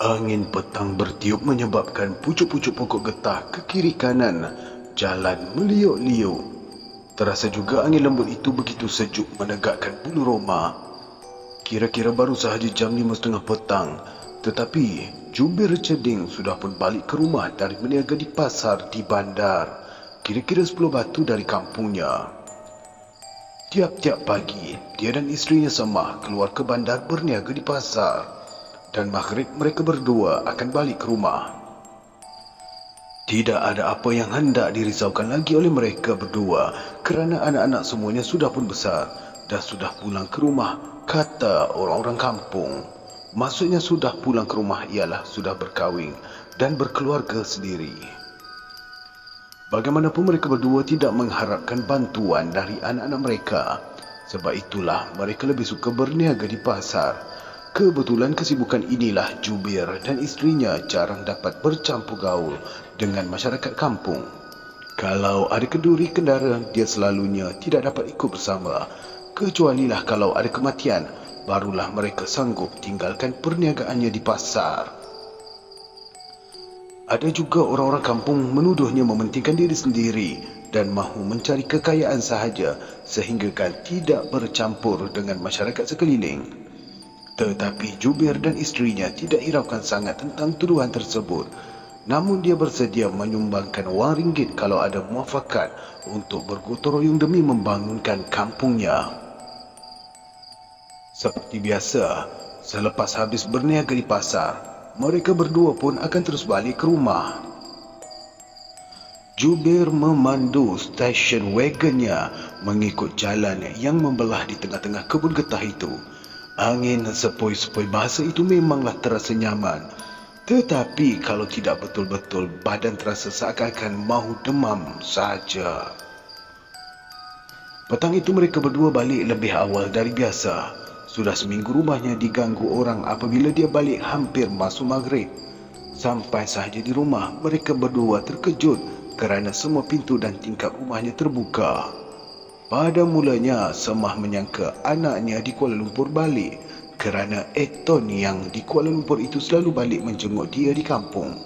Angin petang bertiup menyebabkan pucuk-pucuk pokok getah ke kiri kanan jalan meliuk-liuk. Terasa juga angin lembut itu begitu sejuk menegakkan bulu roma. Kira-kira baru sahaja jam 5:30 petang, tetapi jubir Ceding sudah pun balik ke rumah dari berniaga di pasar di bandar, kira-kira 10 batu dari kampungnya. Tiap-tiap pagi, dia dan isterinya Semah keluar ke bandar berniaga di pasar, dan maghrib mereka berdua akan balik ke rumah. Tidak ada apa yang hendak dirisaukan lagi oleh mereka berdua kerana anak-anak semuanya sudah pun besar dan sudah pulang ke rumah, kata orang-orang kampung. Maksudnya sudah pulang ke rumah ialah sudah berkahwin dan berkeluarga sendiri. Bagaimanapun mereka berdua tidak mengharapkan bantuan dari anak-anak mereka. Sebab itulah mereka lebih suka berniaga di pasar. Kebetulan kesibukan inilah jubir dan isterinya jarang dapat bercampur gaul dengan masyarakat kampung. Kalau ada kenduri kendara, dia selalunya tidak dapat ikut bersama. Kecualilah kalau ada kematian, barulah mereka sanggup tinggalkan perniagaannya di pasar. Ada juga orang-orang kampung menuduhnya mementingkan diri sendiri dan mahu mencari kekayaan sahaja sehinggakan tidak bercampur dengan masyarakat sekeliling. Tetapi jubir dan isterinya tidak hiraukan sangat tentang tuduhan tersebut. Namun dia bersedia menyumbangkan wang ringgit kalau ada muafakat untuk bergotong royong demi membangunkan kampungnya. Seperti biasa, selepas habis berniaga di pasar, mereka berdua pun akan terus balik ke rumah. Jubir memandu stesen wagonnya mengikut jalan yang membelah di tengah-tengah kebun getah itu. Angin sepoi-sepoi bahasa itu memanglah terasa nyaman. Tetapi kalau tidak betul-betul, badan terasa seakan-akan mahu demam saja. Petang itu mereka berdua balik lebih awal dari biasa. Sudah seminggu rumahnya diganggu orang apabila dia balik hampir masuk maghrib. Sampai sahaja di rumah, mereka berdua terkejut kerana semua pintu dan tingkap rumahnya terbuka. Pada mulanya, Semah menyangka anaknya di Kuala Lumpur balik kerana Eton yang di Kuala Lumpur itu selalu balik menjenguk dia di kampung.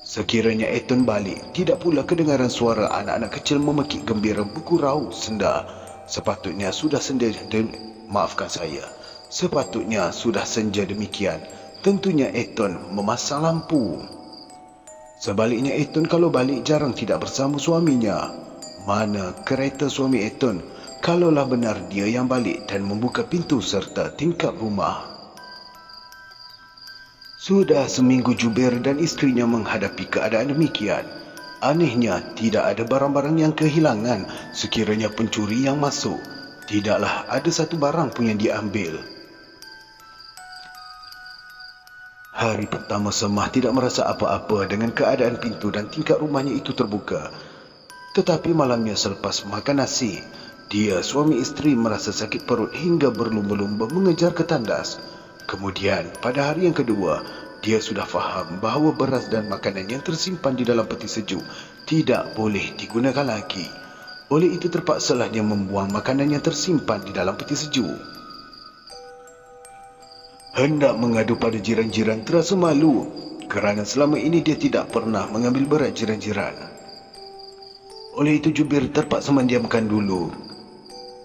Sekiranya Eton balik, tidak pula kedengaran suara anak-anak kecil memekik gembira bergurau senda. Sepatutnya sudah senja demikian. Tentunya Eton memasang lampu. Sebaliknya Eton kalau balik jarang tidak bersama suaminya. Mana kereta suami Eton kalaulah benar dia yang balik dan membuka pintu serta tingkap rumah. Sudah seminggu jubir dan isterinya menghadapi keadaan demikian. Anehnya, tidak ada barang-barang yang kehilangan sekiranya pencuri yang masuk. Tidaklah ada satu barang pun yang diambil. Hari pertama Semah tidak merasa apa-apa dengan keadaan pintu dan tingkap rumahnya itu terbuka. Tetapi malamnya selepas makan nasi, dia suami isteri merasa sakit perut hingga berlumba-lumba mengejar ke tandas. Kemudian pada hari yang kedua, dia sudah faham bahawa beras dan makanan yang tersimpan di dalam peti sejuk tidak boleh digunakan lagi. Oleh itu terpaksalah dia membuang makanan yang tersimpan di dalam peti sejuk. Hendak mengadu pada jiran-jiran terasa malu kerana selama ini dia tidak pernah mengambil berat jiran-jiran. Oleh itu jubir terpaksa mendiamkan dulu.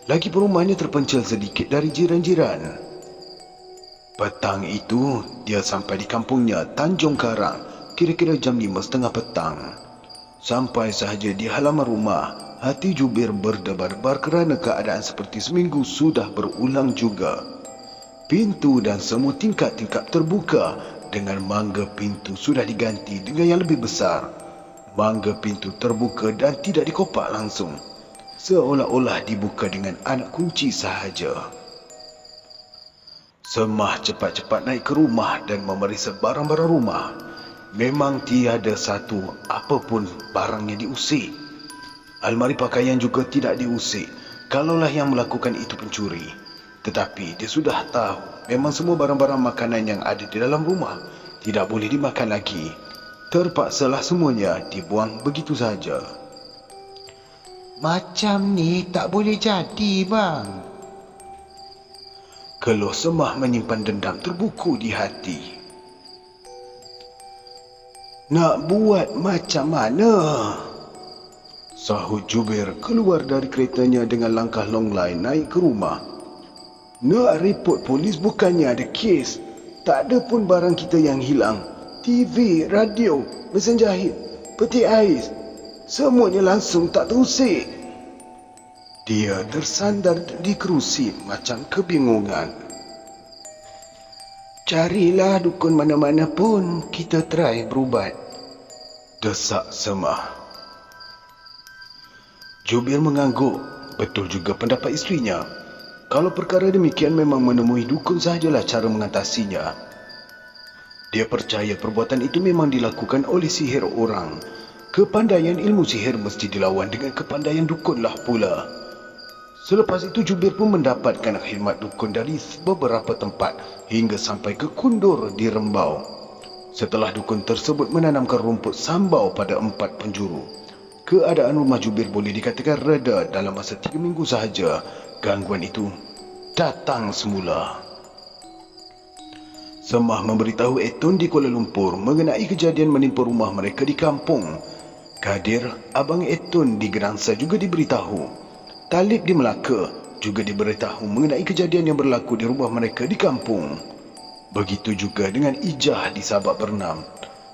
Lagipun rumahnya terpencil sedikit dari jiran-jiran. Petang itu, dia sampai di kampungnya Tanjung Karang, kira-kira jam 5:30 petang. Sampai sahaja di halaman rumah, hati jubir berdebar-debar kerana keadaan seperti seminggu sudah berulang juga. Pintu dan semua tingkap-tingkap terbuka dengan mangga pintu sudah diganti dengan yang lebih besar. Mangga pintu terbuka dan tidak dikopak langsung, seolah-olah dibuka dengan anak kunci sahaja. Semah cepat-cepat naik ke rumah dan memeriksa barang-barang rumah. Memang tiada satu apapun barang yang diusik. Almari pakaian juga tidak diusik, kalaulah yang melakukan itu pencuri. Tetapi dia sudah tahu memang semua barang-barang makanan yang ada di dalam rumah tidak boleh dimakan lagi. Terpaksalah semuanya dibuang begitu saja. Macam ni tak boleh jadi, bang. Keluh Semah menyimpan dendam terbuku di hati. Nak buat macam mana? Sahut Jubir keluar dari keretanya dengan langkah longline naik ke rumah. Nak report polis bukannya ada kes. Tak ada pun barang kita yang hilang. TV, radio, mesin jahit, peti ais. Semuanya langsung tak terusik. Dia tersandar di kerusi macam kebingungan. Carilah dukun mana-mana pun, kita try berubat. Desak Semah. Jubir mengangguk. Betul juga pendapat isterinya. Kalau perkara demikian memang menemui dukun sahajalah cara mengatasinya. Dia percaya perbuatan itu memang dilakukan oleh sihir orang. Kepandaian ilmu sihir mesti dilawan dengan kepandaian dukunlah pula. Selepas itu Jubir pun mendapatkan khidmat dukun dari beberapa tempat hingga sampai ke Kundur di Rembau. Setelah dukun tersebut menanamkan rumput sambau pada 4 penjuru, keadaan rumah Jubir boleh dikatakan reda dalam masa 3 minggu sahaja. Gangguan itu datang semula. Semah memberitahu Eton di Kuala Lumpur mengenai kejadian menimpa rumah mereka di kampung. Kadir, abang Eton di Gerangsa juga diberitahu. Talib di Melaka juga diberitahu mengenai kejadian yang berlaku di rumah mereka di kampung. Begitu juga dengan Ijah di Sabak Bernam.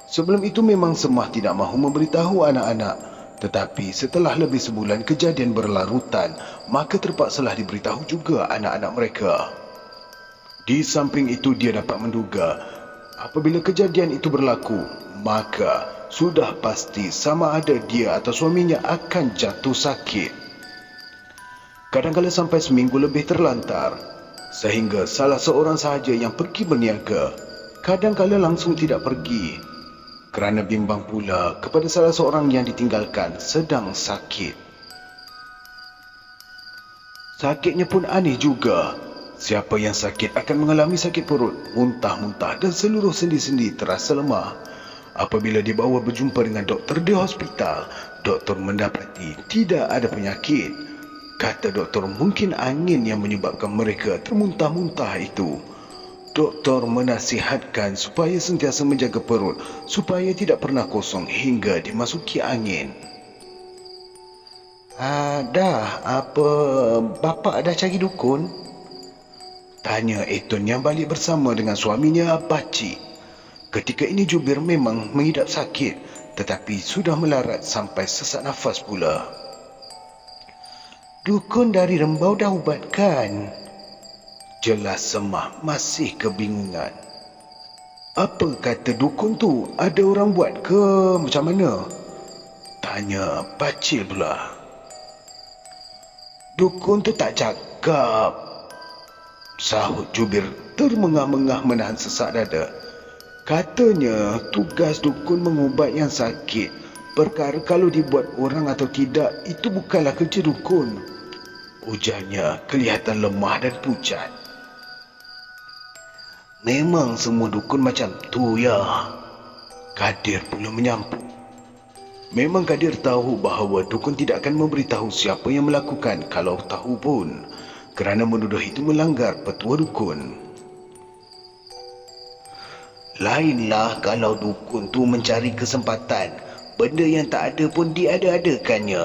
Sebelum itu memang Semah tidak mahu memberitahu anak-anak. Tetapi setelah lebih sebulan kejadian berlarutan, maka terpaksalah diberitahu juga anak-anak mereka. Di samping itu dia dapat menduga, apabila kejadian itu berlaku, maka sudah pasti sama ada dia atau suaminya akan jatuh sakit. Kadang-kadang sampai seminggu lebih terlantar, sehingga salah seorang sahaja yang pergi berniaga, kadang-kadang langsung tidak pergi, kerana bimbang pula kepada salah seorang yang ditinggalkan sedang sakit. Sakitnya pun aneh juga. Siapa yang sakit akan mengalami sakit perut, muntah-muntah dan seluruh sendi-sendi terasa lemah. Apabila dibawa berjumpa dengan doktor di hospital, doktor mendapati tidak ada penyakit. Kata doktor mungkin angin yang menyebabkan mereka termuntah-muntah itu. Doktor menasihatkan supaya sentiasa menjaga perut supaya tidak pernah kosong hingga dimasuki angin. Apa bapa dah cari dukun? Tanya Eton yang balik bersama dengan suaminya Pakcik. Ketika ini Jubir memang mengidap sakit, tetapi sudah melarat sampai sesak nafas pula. Dukun dari Rembau dah ubatkan. Jelas Semah masih kebingungan. Apa kata dukun tu? Ada orang buat ke macam mana? Tanya Pakcik pula. Dukun tu tak cakap. Sahut Jubir termengah-mengah menahan sesak dada. Katanya tugas dukun mengubat yang sakit. Perkara kalau dibuat orang atau tidak, itu bukanlah kerja dukun. Ujarnya kelihatan lemah dan pucat. Memang semua dukun macam tu ya. Kadir pula menyambung. Memang Kadir tahu bahawa dukun tidak akan memberitahu siapa yang melakukan kalau tahu pun, kerana menuduh itu melanggar petua dukun. Lainlah kalau dukun tu mencari kesempatan, benda yang tak ada pun diada-adakannya.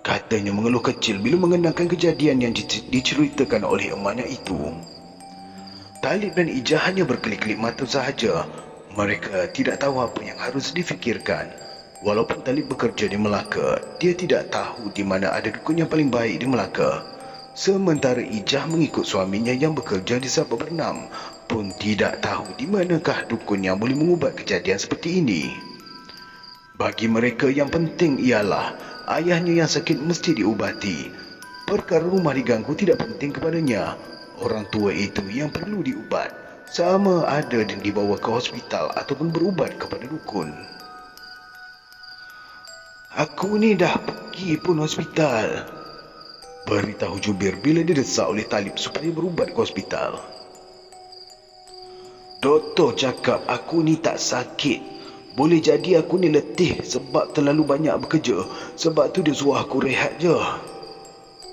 Katanya mengeluh kecil bila mengenangkan kejadian yang diceritakan oleh emaknya itu. Talib dan Ijah hanya berkelip-kelip mata sahaja. Mereka tidak tahu apa yang harus difikirkan. Walaupun Talib bekerja di Melaka, dia tidak tahu di mana ada dukun yang paling baik di Melaka. Sementara Ijah mengikut suaminya yang bekerja di Sabak Bernam pun tidak tahu di manakah dukun yang boleh mengubat kejadian seperti ini. Bagi mereka yang penting ialah ayahnya yang sakit mesti diubati. Perkara rumah diganggu tidak penting kepadanya. Orang tua itu yang perlu diubat, sama ada dibawa ke hospital ataupun berubat kepada dukun. Aku ni dah pergi pun hospital, beritahu Jubir bila didesak oleh Talib supaya berubat ke hospital. Doktor cakap aku ni tak sakit. Boleh jadi aku ni letih sebab terlalu banyak bekerja. Sebab tu dia suruh aku rehat je.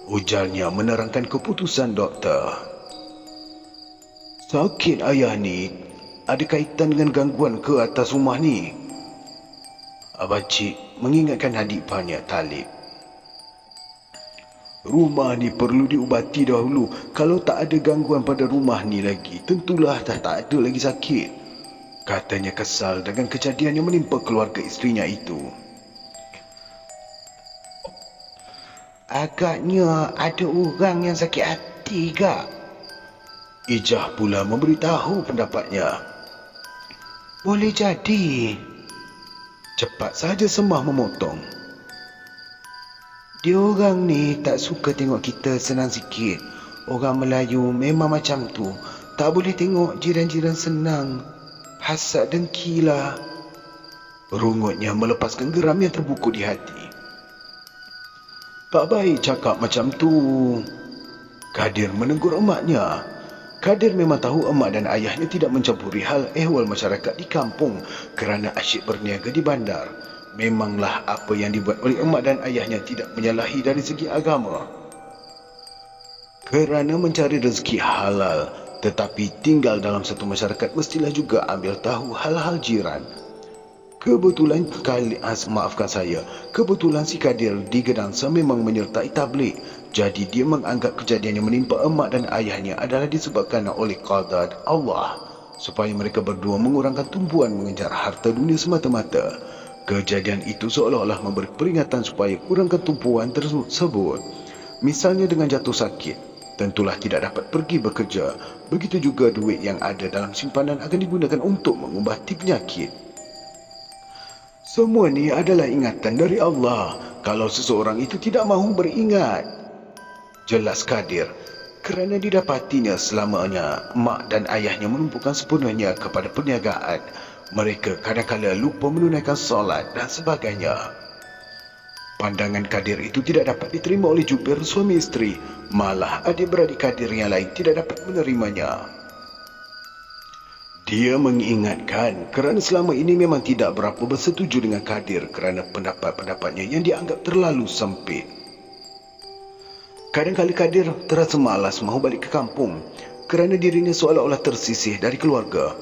Ujarnya menerangkan keputusan doktor. Sakit ayah ni ada kaitan dengan gangguan ke atas rumah ni? Abacik mengingatkan adik iparnya Talib. Rumah ni perlu diubati dahulu. Kalau tak ada gangguan pada rumah ni lagi, tentulah dah tak ada lagi sakit. Katanya kesal dengan kejadian yang menimpa keluarga isterinya itu. Agaknya ada orang yang sakit hati kak. Ijah pula memberitahu pendapatnya. Boleh jadi. Cepat saja Semah memotong. Dia orang ni tak suka tengok kita senang sikit. Orang Melayu memang macam tu. Tak boleh tengok jiran-jiran senang. Hasad dengki lah. Rungutnya melepaskan geram yang terbuku di hati. Tak baik cakap macam tu. Kadir menegur emaknya. Kadir memang tahu emak dan ayahnya tidak mencampuri hal ehwal masyarakat di kampung kerana asyik berniaga di bandar. Memanglah apa yang dibuat oleh emak dan ayahnya tidak menyalahi dari segi agama. Kerana mencari rezeki halal, tetapi tinggal dalam satu masyarakat mestilah juga ambil tahu hal-hal jiran. Kebetulan si Kadir di Gedangsa memang menyertai tabligh. Jadi dia menganggap kejadian yang menimpa emak dan ayahnya adalah disebabkan oleh qadar Allah, supaya mereka berdua mengurangkan tumpuan mengejar harta dunia semata-mata. Kejadian itu seolah-olah memberi peringatan supaya kurangkan tumpuan tersebut. Misalnya dengan jatuh sakit, tentulah tidak dapat pergi bekerja. Begitu juga duit yang ada dalam simpanan akan digunakan untuk mengubati penyakit. Semua ni adalah ingatan dari Allah. Kalau seseorang itu tidak mahu beringat, jelas Kadir, kerana didapatinya selamanya mak dan ayahnya menumpukan sepenuhnya kepada perniagaan. Mereka kadang-kala lupa menunaikan solat dan sebagainya. Pandangan Kadir itu tidak dapat diterima oleh Jubir suami isteri. Malah adik-beradik Kadir yang lain tidak dapat menerimanya. Dia mengingatkan kerana selama ini memang tidak berapa bersetuju dengan Kadir kerana pendapat-pendapatnya yang dianggap terlalu sempit. Kadang-kala Kadir terasa malas mahu balik ke kampung kerana dirinya seolah-olah tersisih dari keluarga.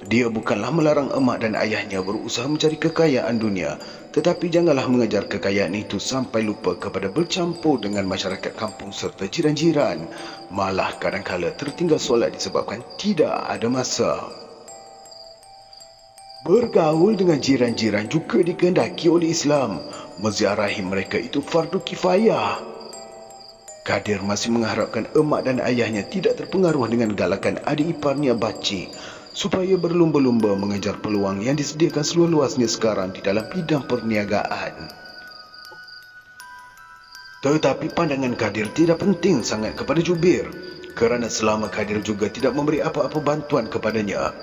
Dia bukanlah melarang emak dan ayahnya berusaha mencari kekayaan dunia, tetapi janganlah mengejar kekayaan itu sampai lupa kepada bercampur dengan masyarakat kampung serta jiran-jiran. Malah kadang-kala tertinggal solat disebabkan tidak ada masa. Bergaul dengan jiran-jiran juga dikehendaki oleh Islam. Menziarahi mereka itu fardu kifayah. Kadir masih mengharapkan emak dan ayahnya tidak terpengaruh dengan galakan adik iparnya Bacik supaya berlumba-lumba mengejar peluang yang disediakan seluas-luasnya sekarang di dalam bidang perniagaan. Tetapi pandangan Kadir tidak penting sangat kepada Jubir kerana selama Kadir juga tidak memberi apa-apa bantuan kepadanya.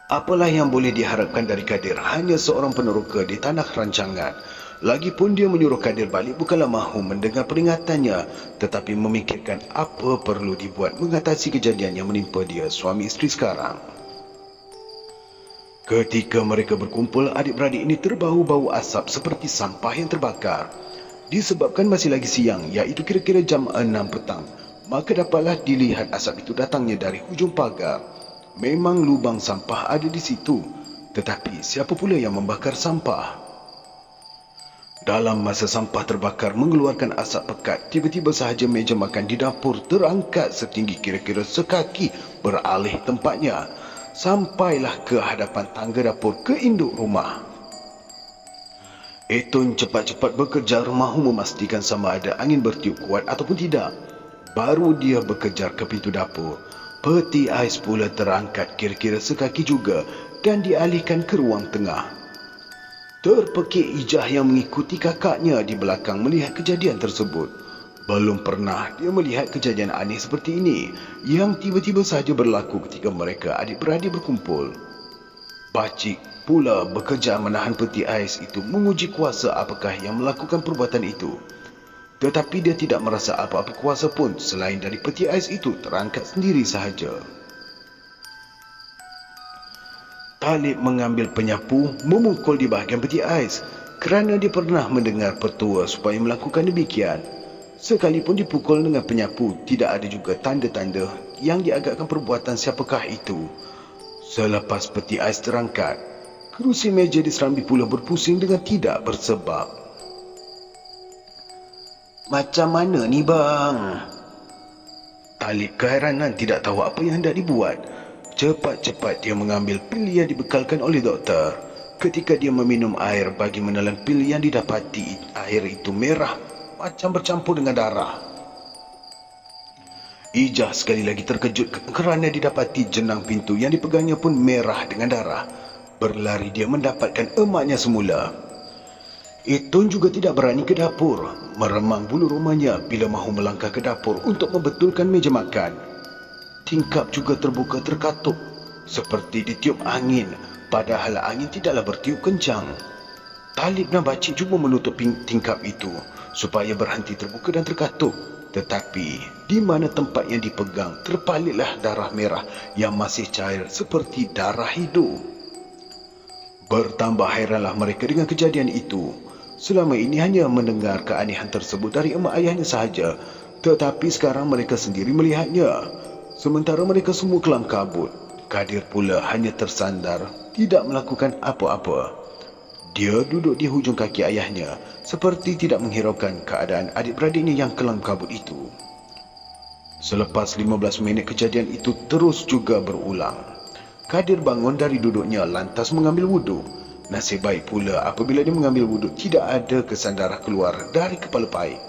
Apalah yang boleh diharapkan dari Kadir, hanya seorang peneroka di tanah rancangan. Lagipun dia menyuruh Kadir balik bukanlah mahu mendengar peringatannya, tetapi memikirkan apa perlu dibuat mengatasi kejadian yang menimpa dia suami isteri sekarang. Ketika mereka berkumpul, adik-beradik ini terbau-bau asap seperti sampah yang terbakar. Disebabkan masih lagi siang, iaitu kira-kira jam 6 petang, maka dapatlah dilihat asap itu datangnya dari hujung pagar. Memang lubang sampah ada di situ, tetapi siapa pula yang membakar sampah? Dalam masa sampah terbakar mengeluarkan asap pekat, tiba-tiba sahaja meja makan di dapur terangkat setinggi kira-kira sekaki beralih tempatnya, sampailah ke hadapan tangga dapur ke induk rumah. Etun cepat-cepat bekerja mahu memastikan sama ada angin bertiup kuat ataupun tidak. Baru dia bekejar ke pintu dapur, peti ais pula terangkat kira-kira sekaki juga dan dialihkan ke ruang tengah. Terpekik Ijah yang mengikuti kakaknya di belakang melihat kejadian tersebut. Belum pernah dia melihat kejadian aneh seperti ini yang tiba-tiba sahaja berlaku ketika mereka adik-beradik berkumpul. Bacik pula bekerja menahan peti ais itu menguji kuasa apakah yang melakukan perbuatan itu. Tetapi dia tidak merasa apa-apa kuasa pun selain dari peti ais itu terangkat sendiri sahaja. Talib mengambil penyapu, memukul di bahagian peti ais kerana dia pernah mendengar petua supaya melakukan demikian. Sekalipun dipukul dengan penyapu, tidak ada juga tanda-tanda yang diagakkan perbuatan siapakah itu. Selepas peti ais terangkat, Kerusi meja di serambi pula berpusing dengan tidak bersebab. Macam mana ni bang? Talib keheranan tidak tahu apa yang hendak dibuat. Cepat-cepat dia mengambil pil yang dibekalkan oleh doktor. Ketika dia meminum air bagi menelan pil yang didapati, air itu merah macam bercampur dengan darah. Ijah sekali lagi terkejut kerana didapati jenang pintu yang dipegangnya pun merah dengan darah. Berlari dia mendapatkan emaknya semula. Itun juga tidak berani ke dapur, meremang bulu rumahnya bila mahu melangkah ke dapur untuk membetulkan meja makan. Tingkap juga terbuka terkatuk, seperti ditiup angin, padahal angin tidaklah bertiup kencang. Talib dan Bakcik cuba menutup tingkap itu, supaya berhenti terbuka dan terkatuk. Tetapi, di mana tempat yang dipegang, terpalitlah darah merah yang masih cair seperti darah hidup. Bertambah hairanlah mereka dengan kejadian itu. Selama ini hanya mendengar keanehan tersebut dari emak ayahnya sahaja, tetapi sekarang mereka sendiri melihatnya. Sementara mereka semua kelam kabut, Kadir pula hanya tersandar, tidak melakukan apa-apa. Dia duduk di hujung kaki ayahnya, seperti tidak menghiraukan keadaan adik-beradiknya yang kelam kabut itu. Selepas 15 minit kejadian itu terus juga berulang. Kadir bangun dari duduknya lantas mengambil wuduk. Nasib baik pula apabila dia mengambil wuduk tidak ada kesan darah keluar dari kepala paip.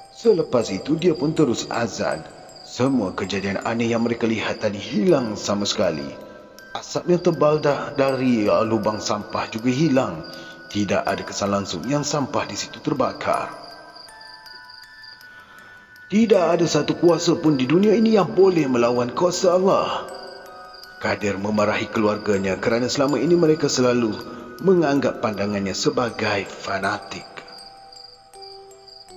Selepas itu dia pun terus azan. Semua kejadian aneh yang mereka lihat tadi hilang sama sekali. Asap yang tebal dari lubang sampah juga hilang. Tidak ada kesan langsung yang sampah di situ terbakar. Tidak ada satu kuasa pun di dunia ini yang boleh melawan kuasa Allah. Kadir memarahi keluarganya kerana selama ini mereka selalu menganggap pandangannya sebagai fanatik.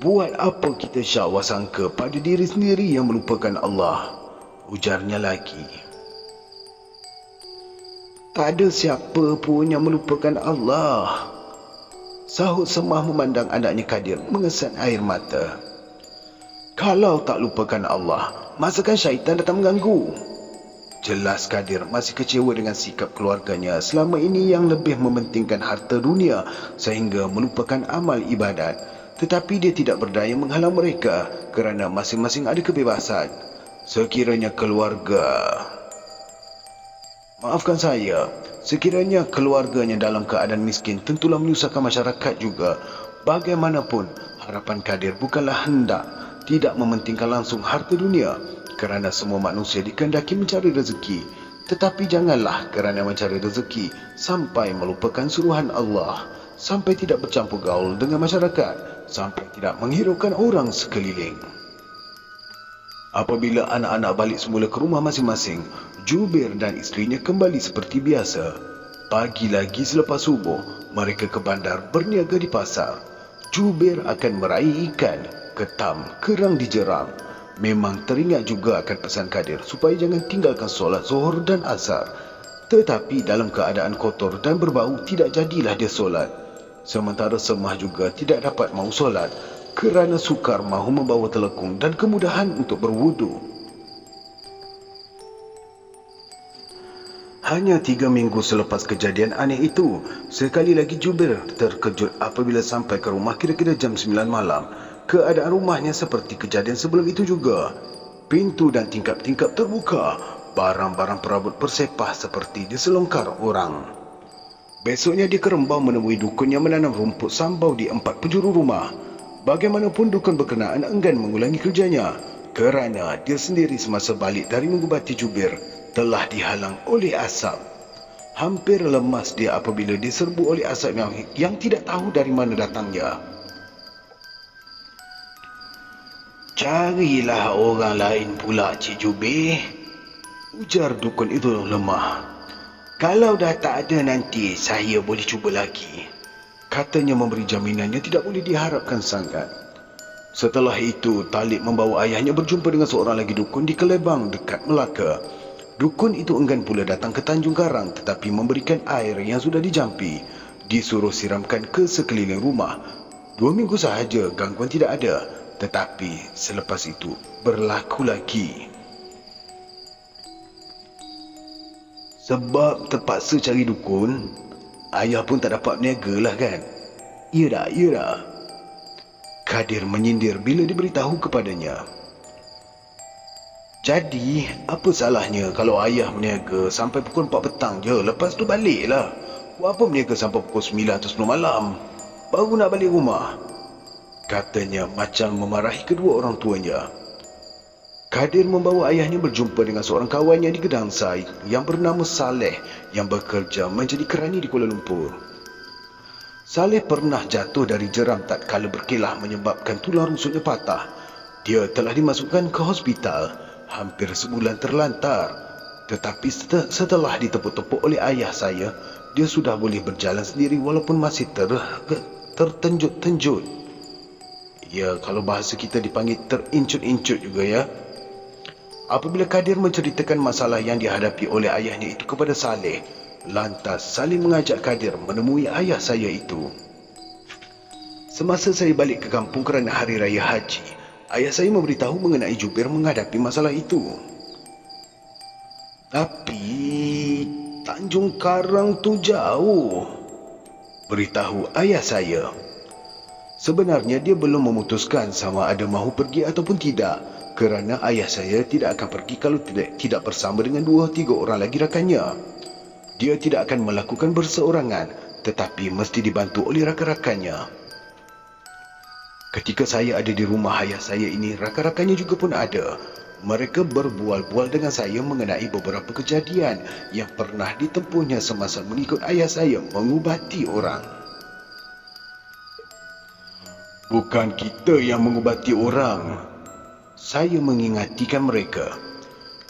Buat apa kita syakwa sangka pada diri sendiri yang melupakan Allah? Ujarnya lagi. Tak ada siapa pun yang melupakan Allah. Sahut Semah memandang anaknya Kadir mengesan air mata. Kalau tak lupakan Allah, masakan syaitan datang mengganggu? Jelas Kadir masih kecewa dengan sikap keluarganya selama ini yang lebih mementingkan harta dunia sehingga melupakan amal ibadat. Tetapi dia tidak berdaya menghalang mereka kerana masing-masing ada kebebasan. Sekiranya keluarganya dalam keadaan miskin tentulah menyusahkan masyarakat juga. Bagaimanapun, harapan Kadir bukanlah hendak tidak mementingkan langsung harta dunia, kerana semua manusia dikehendaki mencari rezeki. Tetapi janganlah kerana mencari rezeki sampai melupakan suruhan Allah, sampai tidak bercampur gaul dengan masyarakat, sampai tidak menghiraukan orang sekeliling. Apabila anak-anak balik semula ke rumah masing-masing, Jubir dan isterinya kembali seperti biasa. Pagi lagi selepas subuh, mereka ke bandar berniaga di pasar. Jubir akan meraih ikan, ketam, kerang dijeram. Memang teringat juga akan pesan Kadir supaya jangan tinggalkan solat zuhur dan asar. Tetapi dalam keadaan kotor dan berbau tidak jadilah dia solat. Sementara Semah juga tidak dapat mahu solat kerana sukar mahu membawa telekung dan kemudahan untuk berwudu. Hanya 3 minggu selepas kejadian aneh itu, sekali lagi Jubir terkejut apabila sampai ke rumah kira-kira jam 9 malam. Keadaan rumahnya seperti kejadian sebelum itu juga. Pintu dan tingkap-tingkap terbuka. Barang-barang perabot bersepah seperti diselongkar orang. Besoknya dia ke Rembau menemui dukun yang menanam rumput sambau di 4 penjuru rumah. Bagaimanapun dukun berkenaan enggan mengulangi kerjanya kerana dia sendiri semasa balik dari mengubati Jubir telah dihalang oleh asap. Hampir lemas dia apabila diserbu oleh asap yang tidak tahu dari mana datangnya. "Carilah orang lain pula, Cik Jubir," ujar dukun itu lemah. "Kalau dah tak ada nanti, saya boleh cuba lagi," katanya memberi jaminan yang tidak boleh diharapkan sangat. Setelah itu, Talib membawa ayahnya berjumpa dengan seorang lagi dukun di Kelebang dekat Melaka. Dukun itu enggan pula datang ke Tanjung Karang tetapi memberikan air yang sudah dijampi. Disuruh siramkan ke sekeliling rumah. 2 minggu sahaja gangguan tidak ada. Tetapi selepas itu berlaku lagi. Sebab terpaksa cari dukun, ayah pun tak dapat berniaga lah kan? Ya dah. Kadir menyindir bila diberitahu kepadanya. Jadi, apa salahnya kalau ayah berniaga sampai pukul 4 petang je, lepas tu baliklah. Buat apa berniaga sampai pukul 9 atau 10 malam? Baru nak balik rumah. Katanya macam memarahi kedua orang tuanya. Kadir membawa ayahnya berjumpa dengan seorang kawannya di Gedangsai yang bernama Saleh yang bekerja menjadi kerani di Kuala Lumpur. Saleh pernah jatuh dari jeram tatkala berkelah menyebabkan tulang rusuknya patah. Dia telah dimasukkan ke hospital, hampir sebulan terlantar. Tetapi setelah ditepuk-tepuk oleh ayah saya, dia sudah boleh berjalan sendiri walaupun masih tertenjut-tenjut. Ya, kalau bahasa kita dipanggil terincut-incut juga ya. Apabila Kadir menceritakan masalah yang dihadapi oleh ayahnya itu kepada Saleh, lantas Saleh mengajak Kadir menemui ayah saya itu. Semasa saya balik ke kampung kerana Hari Raya Haji, ayah saya memberitahu mengenai Jubir menghadapi masalah itu. Tapi Tanjung Karang tu jauh, beritahu ayah saya. Sebenarnya dia belum memutuskan sama ada mahu pergi ataupun tidak, kerana ayah saya tidak akan pergi kalau tidak bersama dengan 2-3 orang lagi rakannya. Dia tidak akan melakukan berseorangan, tetapi mesti dibantu oleh rakan-rakannya. Ketika saya ada di rumah ayah saya ini, rakan-rakannya juga pun ada. Mereka berbual-bual dengan saya mengenai beberapa kejadian yang pernah ditempuhnya semasa mengikut ayah saya mengubati orang. Bukan kita yang mengubati orang. Saya mengingatikan mereka.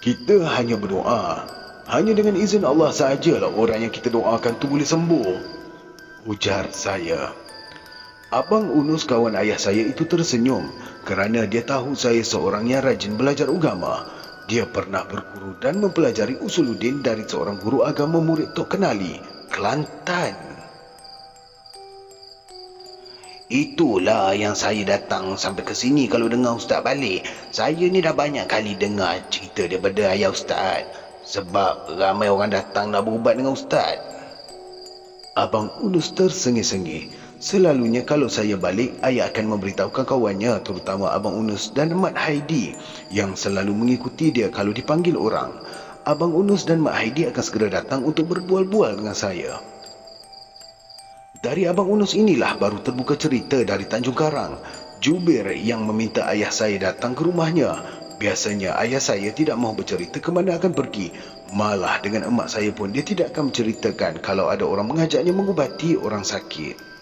Kita hanya berdoa. Hanya dengan izin Allah sahajalah orang yang kita doakan tu boleh sembuh, ujar saya. Abang Unus kawan ayah saya itu tersenyum kerana dia tahu saya seorang yang rajin belajar agama. Dia pernah berguru dan mempelajari usuluddin dari seorang guru agama murid Tok Kenali, Kelantan. Itulah yang saya datang sampai ke sini kalau dengar Ustaz balik. Saya ni dah banyak kali dengar cerita daripada ayah Ustaz. Sebab ramai orang datang nak berubat dengan Ustaz. Abang Unus tersengih-sengih. Selalunya kalau saya balik, ayah akan memberitahukan kawannya, terutama Abang Unus dan Mat Haidi yang selalu mengikuti dia kalau dipanggil orang. Abang Unus dan Mat Haidi akan segera datang untuk berbual-bual dengan saya. Dari Abang Unus inilah baru terbuka cerita dari Tanjung Karang. Jubir yang meminta ayah saya datang ke rumahnya. Biasanya ayah saya tidak mahu bercerita ke mana akan pergi. Malah dengan emak saya pun dia tidak akan menceritakan kalau ada orang mengajaknya mengubati orang sakit.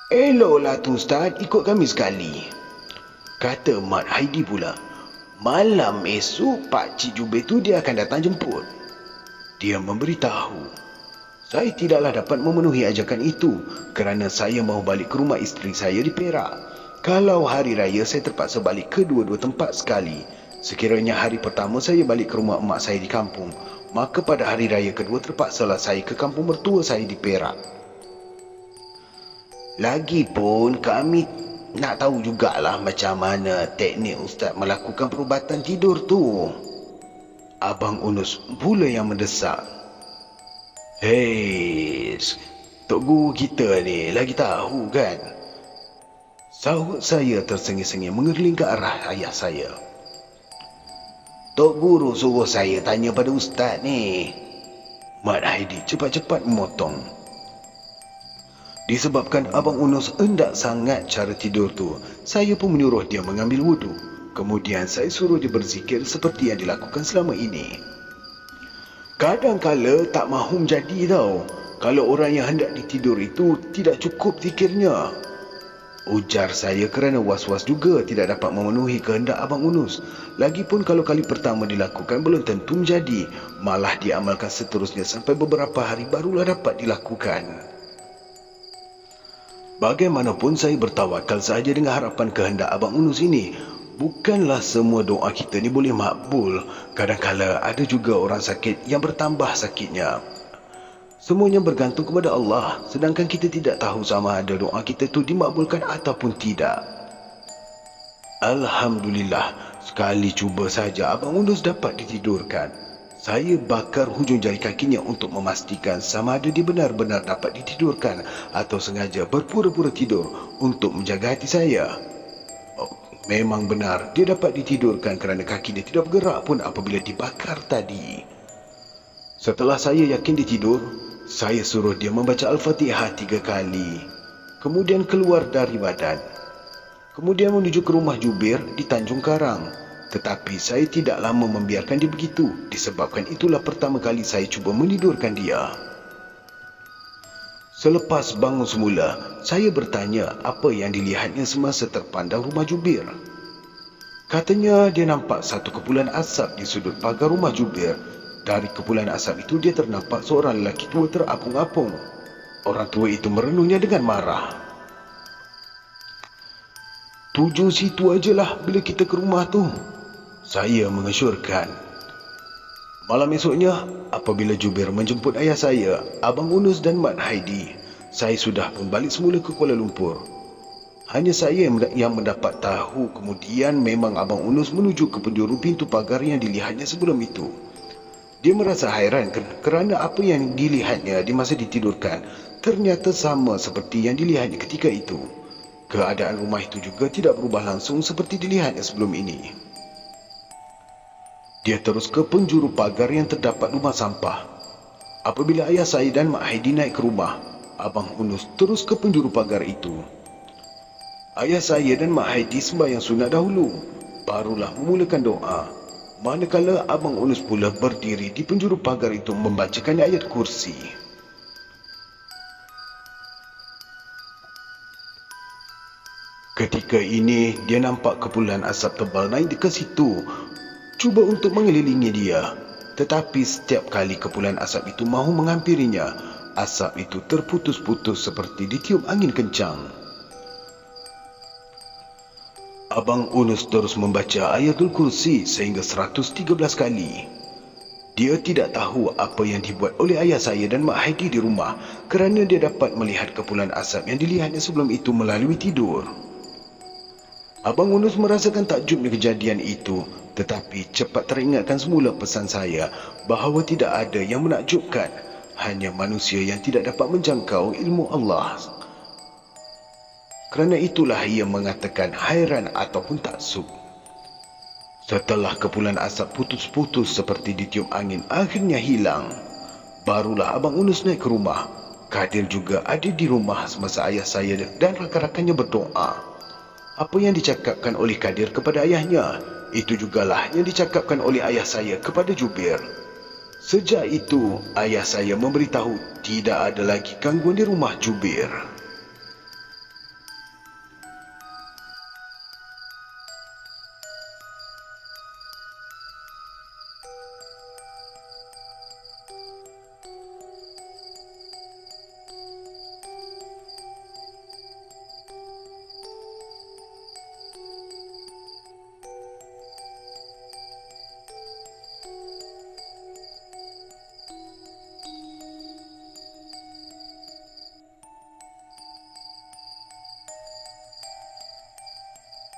Eloklah tu Ustaz, ikut kami sekali, kata Mat Haidi pula. Malam esok Pakcik Jubir tu dia akan datang jemput. Dia memberitahu. Saya tidaklah dapat memenuhi ajakan itu kerana saya mahu balik ke rumah isteri saya di Perak. Kalau hari raya saya terpaksa balik ke dua-dua tempat sekali. Sekiranya hari pertama saya balik ke rumah emak saya di kampung, maka pada hari raya kedua terpaksalah saya ke kampung mertua saya di Perak. Lagipun kami nak tahu jugalah macam mana teknik Ustaz melakukan perubatan tidur tu. Abang Unus pula yang mendesak. Hei, Tok Guru kita ni lagi tahu kan? Sahut saya tersengih-sengih mengerling ke arah ayah saya. Tok Guru suruh saya tanya pada Ustaz ni. Mat Haidi cepat-cepat memotong. Disebabkan Abang Unus hendak sangat cara tidur tu, saya pun menyuruh dia mengambil wudu. Kemudian saya suruh dia berzikir seperti yang dilakukan selama ini. Kadang-kala tak mahu menjadi tau. Kalau orang yang hendak ditidur itu tidak cukup zikirnya, ujar saya kerana was-was juga tidak dapat memenuhi kehendak Abang Unus. Lagipun kalau kali pertama dilakukan belum tentu menjadi, malah diamalkan seterusnya sampai beberapa hari barulah dapat dilakukan. Bagaimanapun saya bertawakal sahaja dengan harapan kehendak Abang Unus ini. Bukanlah semua doa kita ni boleh makbul. Kadang-kala ada juga orang sakit yang bertambah sakitnya. Semuanya bergantung kepada Allah, sedangkan kita tidak tahu sama ada doa kita tu dimakbulkan ataupun tidak. Alhamdulillah, sekali cuba saja Abang Unus dapat ditidurkan. Saya bakar hujung jari kakinya untuk memastikan sama ada dia benar-benar dapat ditidurkan atau sengaja berpura-pura tidur untuk menjaga hati saya. Oh, memang benar, dia dapat ditidurkan kerana kaki dia tidak bergerak pun apabila dibakar tadi. Setelah saya yakin dia tidur, saya suruh dia membaca Al-Fatihah 3 kali. Kemudian keluar dari badan. Kemudian menuju ke rumah Jubir di Tanjung Karang. Tetapi saya tidak lama membiarkan dia begitu, disebabkan itulah pertama kali saya cuba menidurkan dia. Selepas bangun semula, saya bertanya apa yang dilihatnya semasa terpandang rumah Jubir. Katanya dia nampak satu kepulan asap di sudut pagar rumah Jubir. Dari kepulan asap itu dia ternampak seorang lelaki tua terapung-apung. Orang tua itu merenungnya dengan marah. "Tuju situ ajalah bila kita ke rumah tu," saya mengesyorkan. Malam esoknya, apabila Jubir menjemput ayah saya, Abang Unus dan Mat Haidi, saya sudah pun balik semula ke Kuala Lumpur. Hanya saya yang mendapat tahu kemudian memang Abang Unus menuju ke penjuru pintu pagar yang dilihatnya sebelum itu. Dia merasa hairan kerana apa yang dilihatnya di masa ditidurkan ternyata sama seperti yang dilihatnya ketika itu. Keadaan rumah itu juga tidak berubah langsung seperti dilihatnya sebelum ini. Dia terus ke penjuru pagar yang terdapat rumah sampah. Apabila ayah saya dan Mak Haidi naik ke rumah, Abang Unus terus ke penjuru pagar itu. Ayah saya dan Mak Haidi sembahyang sunat dahulu, barulah memulakan doa. Manakala Abang Unus pula berdiri di penjuru pagar itu membacakan ayat kursi. Ketika ini, dia nampak kepulan asap tebal naik ke situ, cuba untuk mengelilingi dia. Tetapi setiap kali kepulan asap itu mahu menghampirinya, asap itu terputus-putus seperti ditiup angin kencang. Abang Unus terus membaca ayatul kursi sehingga 113 kali. Dia tidak tahu apa yang dibuat oleh ayah saya dan Mak Haidi di rumah kerana dia dapat melihat kepulan asap yang dilihatnya sebelum itu melalui tidur. Abang Unus merasakan takjubnya kejadian itu, tetapi cepat teringatkan semula pesan saya bahawa tidak ada yang menakjubkan, hanya manusia yang tidak dapat menjangkau ilmu Allah. Kerana itulah ia mengatakan hairan ataupun taksub. Setelah kepulan asap putus-putus seperti ditiup angin akhirnya hilang, barulah Abang Unus naik ke rumah. Kadir juga ada di rumah semasa ayah saya dan rakan-rakannya berdoa. Apa yang dicakapkan oleh Kadir kepada ayahnya, itu jugalah yang dicakapkan oleh ayah saya kepada Jubir. Sejak itu, ayah saya memberitahu tidak ada lagi gangguan di rumah Jubir.